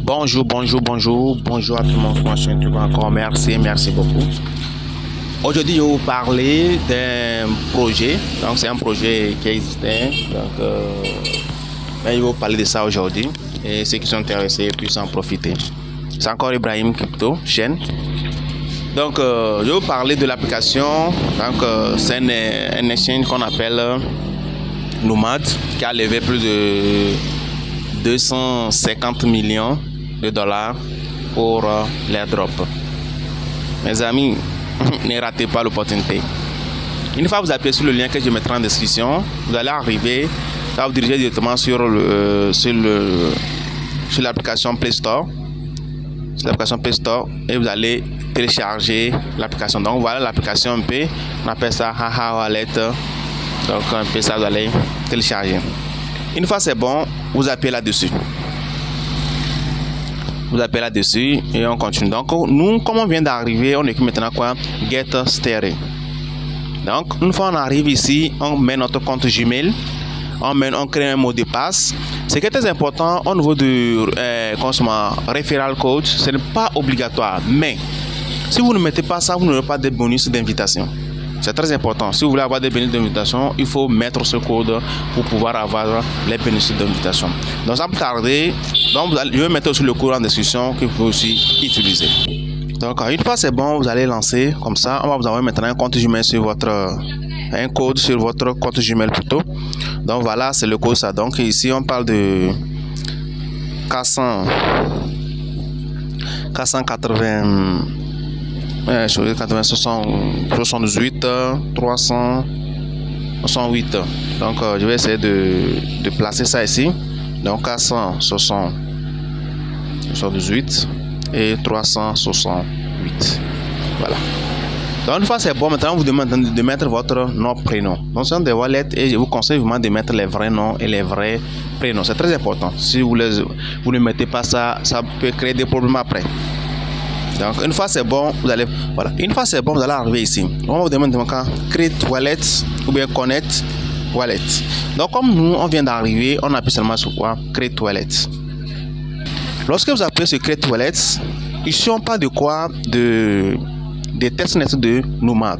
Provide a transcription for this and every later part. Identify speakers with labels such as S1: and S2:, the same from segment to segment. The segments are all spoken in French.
S1: Bonjour à tout le monde. Encore merci beaucoup. Aujourd'hui, je vais vous parler d'un projet. Donc, c'est un projet qui existait. Donc, je vais vous parler de ça aujourd'hui. Et ceux qui sont intéressés puissent en profiter. C'est encore Ibrahim Crypto, chaîne. Donc, je vais vous parler de l'application. Donc, c'est un exchange qu'on appelle Nomad, qui a levé plus de 250 millions de dollars pour l'airdrop. Mes amis, ne ratez pas l'opportunité. Une fois que vous appuyez sur le lien que je mettrai en description, vous allez arriver, ça va vous diriger directement sur l'application Play Store. Sur l'application Play Store et vous allez télécharger l'application. Donc voilà l'application un peu, on appelle ça Haha Wallet. Donc un peu ça, vous allez télécharger. Une fois c'est bon, vous appuyez là-dessus. Vous appuyez là-dessus et on continue. Donc nous, comme on vient d'arriver, on écrit maintenant quoi? Get Started. Donc une fois on arrive ici, on met notre compte Gmail. On crée un mot de passe. Ce qui est très important au niveau du referral code, ce n'est pas obligatoire. Mais si vous ne mettez pas ça, vous n'aurez pas de bonus d'invitation. C'est très important. Si vous voulez avoir des bénéfices d'invitation, il faut mettre ce code pour pouvoir avoir les bénéfices d'invitation. Donc sans plus tarder, je vais mettre aussi le code en description que vous pouvez aussi utiliser. Donc une fois c'est bon, vous allez lancer comme ça. On va vous envoyer maintenant un compte Gmail sur un code sur votre compte Gmail plutôt. Donc voilà, c'est le code ça. Donc ici on parle de 78 368. Donc je vais essayer de placer ça ici. Donc 478 et 368. Voilà. Donc une fois c'est bon, maintenant on vous demande de mettre votre nom prénom. Donc c'est des wallets et je vous conseille vraiment de mettre les vrais noms et les vrais prénoms. C'est très important. Si vous ne mettez pas ça, ça peut créer des problèmes après. Donc une fois c'est bon, vous allez arriver ici. On vous demande de create wallet ou bien connect wallet. Donc comme nous on vient d'arriver, on appuie seulement sur quoi? Create wallet. Lorsque vous appuyez sur create wallet, ici on parle de quoi? Des testnets de Nomad.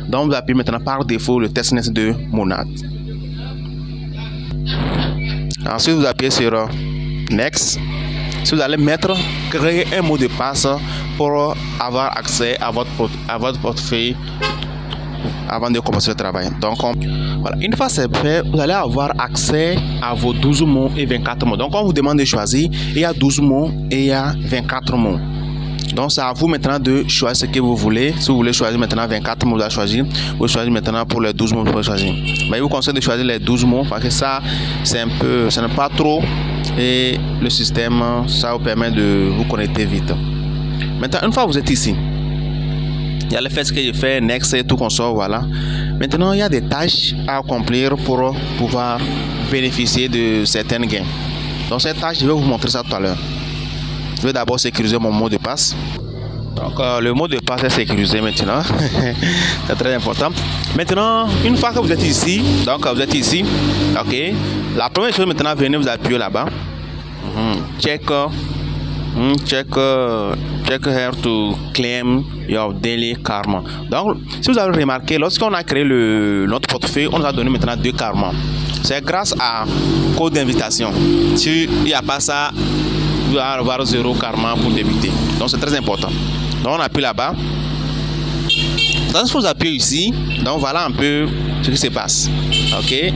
S1: Donc vous appuyez maintenant par défaut le testnet de Nomad. Ensuite vous appuyez sur next. Si vous allez créer un mot de passe pour avoir accès à votre portefeuille avant de commencer le travail. Donc voilà, une fois c'est fait, vous allez avoir accès à vos 12 mots et 24 mots. Donc on vous demande de choisir, il y a 12 mots et il y a 24 mots. Donc c'est à vous maintenant de choisir ce que vous voulez. Si vous voulez choisir maintenant 24 mots, vous allez choisir. Vous choisissez maintenant pour les 12 mots, vous pouvez choisir. Mais je vous conseille de choisir les 12 mots parce que ça, ça n'est pas trop. Et le système, ça vous permet de vous connecter vite. Maintenant, une fois que vous êtes ici, il y a le fait que je fais next et tout qu'on sort, voilà. Maintenant, il y a des tâches à accomplir pour pouvoir bénéficier de certaines gains. Donc ces tâches, je vais vous montrer ça tout à l'heure. Je vais d'abord sécuriser mon mot de passe. Donc le mot de passe est sécurisé maintenant. C'est très important. Maintenant, une fois que vous êtes ici, ok. La première chose maintenant, venez vous appuyer là-bas. Check here to claim your daily karma. Donc, si vous avez remarqué, lorsqu'on a créé notre portefeuille, on nous a donné maintenant 2 karma. C'est grâce à code d'invitation. Si il n'y a pas ça, vous allez avoir 0 karma pour débuter. Donc c'est très important. Donc on appuie là-bas. Donc si vous appuyez ici, donc voilà un peu ce qui se passe. Ok.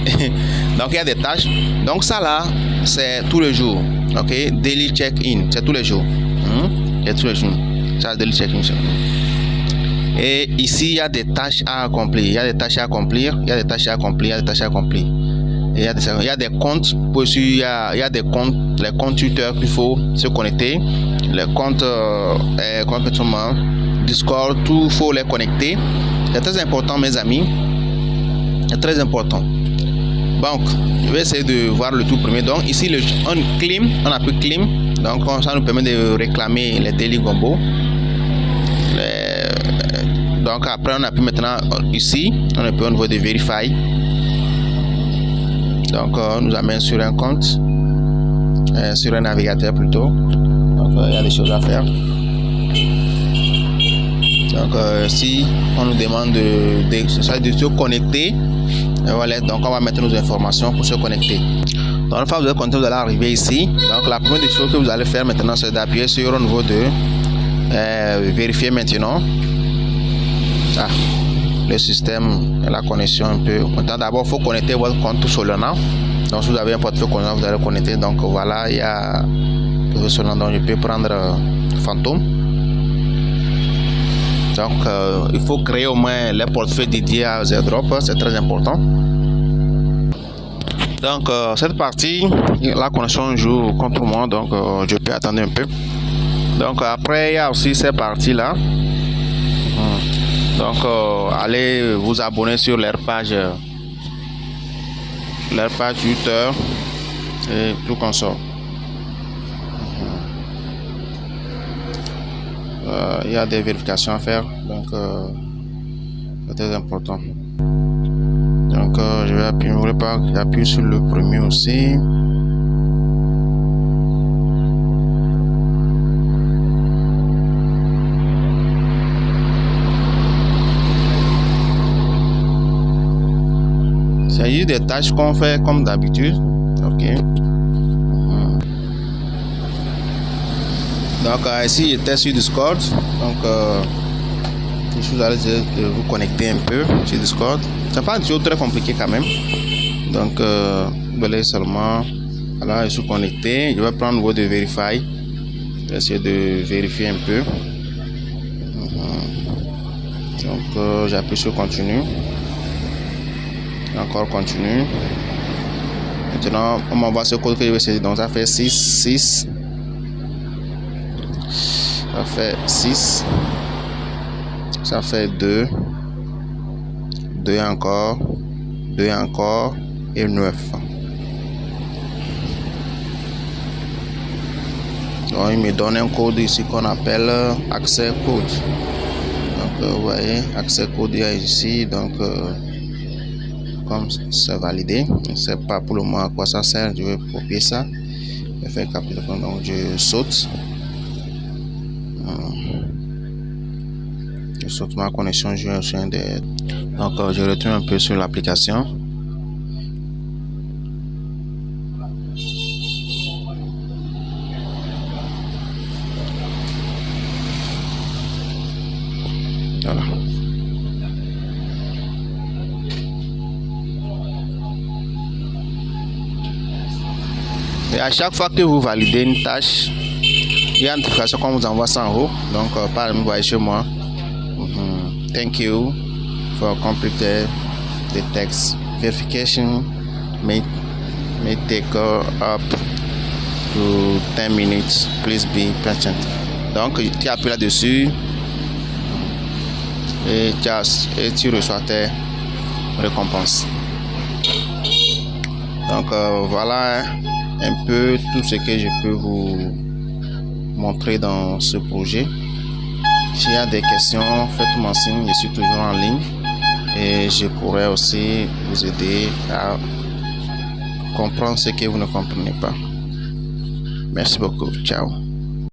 S1: Donc il y a des tâches. Donc ça là, c'est tous les jours. Ok. Daily check-in, c'est tous les jours. C'est tous les jours. Ça daily check-in. Et ici il y a des tâches à accomplir. Il y a des tâches à accomplir. Il y a des tâches à accomplir. Il y a des tâches à accomplir. Il y a des comptes, il y a des comptes, les comptes Twitter qu'il faut se connecter, les comptes Discord, tout il faut les connecter. C'est très important mes amis, c'est très important. Donc je vais essayer de voir le tout premier. Donc ici on appuie claim, donc ça nous permet de réclamer les daily gombo. Donc après on appuie maintenant ici, on appuie au niveau de verify. Donc nous amène sur un compte, sur un navigateur plutôt. Donc il y a des choses à faire. Donc si on nous demande de se connecter, voilà, donc on va mettre nos informations pour se connecter. Donc une fois que vous êtes connecté, vous allez arriver ici. Donc la première des choses que vous allez faire maintenant, c'est d'appuyer sur au niveau de vérifier maintenant. Le système et la connexion un peu. Maintenant d'abord il faut connecter votre compte Solana. Donc si vous avez un portefeuille Solana, vous allez connecter. Donc voilà, il y a Solana, donc je peux prendre Phantom. Donc il faut créer au moins les portefeuilles dédiés à airdrop, c'est très important. Donc cette partie, la connexion joue contre moi, donc je peux attendre un peu. Donc après il y a aussi ces parties là. Donc allez vous abonner sur leur page Twitter et tout comme ça. Il y a des vérifications à faire, donc c'est très important. Donc je vais appuyer, j'appuie sur le premier aussi. C'est juste des tâches qu'on fait comme d'habitude. Ok. Donc ici j'étais sur Discord. Donc vous allez vous connecter un peu sur Discord. C'est pas du tout très compliqué quand même. Donc vous allez seulement, voilà, je suis connecté. Je vais prendre le mot de Verify. Je vais essayer de vérifier un peu. Donc j'appuie sur continue. Encore continue. Maintenant on m'envoie ce code que je vais essayer. Donc ça fait 6. Ça fait 6. Ça fait 2 encore, 2 encore et 9. Donc il me donne un code ici qu'on appelle accès code. Donc vous voyez, accès code ici. Donc comme c'est validé, je ne sais pas pour le moment à quoi ça sert. Je vais copier ça, je vais faire capture. Donc je saute. Je saute ma connexion. Donc je retourne un peu sur l'application. Voilà. Et à chaque fois que vous validez une tâche, il y a une notification qu'on vous envoie ça en haut. Donc par exemple, vous voyez chez moi, thank you for completing the text verification may take up to 10 minutes, please be patient. Donc tu appuies là-dessus et tu reçois tes récompenses. Donc voilà un peu tout ce que je peux vous montrer dans ce projet. S'il y a des questions, faites-moi signe, je suis toujours en ligne et je pourrais aussi vous aider à comprendre ce que vous ne comprenez pas. Merci beaucoup, ciao.